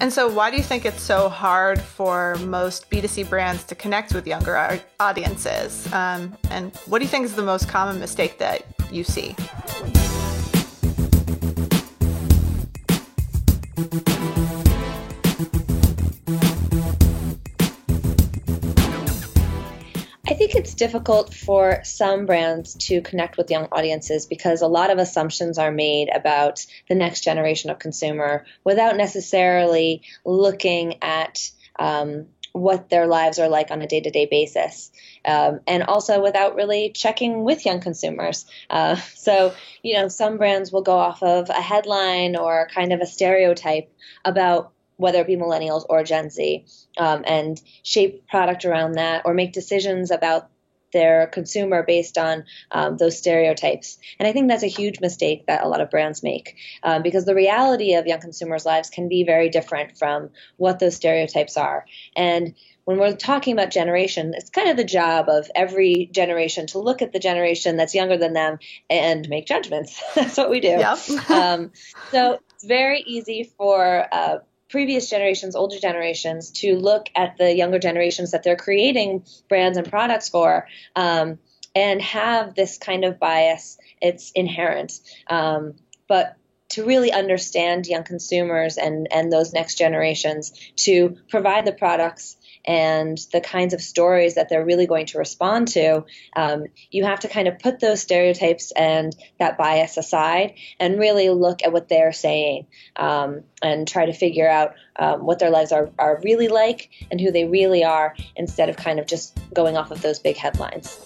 And so why do you think it's so hard for most B2C brands to connect with younger audiences? And what do you think is the most common mistake that you see? I think it's difficult for some brands to connect with young audiences because a lot of assumptions are made about the next generation of consumer without necessarily looking at what their lives are like on a day-to-day basis, and also without really checking with young consumers. Some brands will go off of a headline or kind of a stereotype about whether it be millennials or Gen Z, and shape product around that or make decisions about their consumer based on those stereotypes. And I think that's a huge mistake that a lot of brands make, because the reality of young consumers' lives can be very different from what those stereotypes are. And when we're talking about generation, it's kind of the job of every generation to look at the generation that's younger than them and make judgments. That's what we do. Yep. So it's very easy for previous generations, older generations, to look at the younger generations that they're creating brands and products for, and have this kind of bias. It's inherent. But to really understand young consumers and those next generations, to provide the products and the kinds of stories that they're really going to respond to, you have to kind of put those stereotypes and that bias aside and really look at what they're saying, and try to figure out what their lives are really like and who they really are, instead of kind of just going off of those big headlines.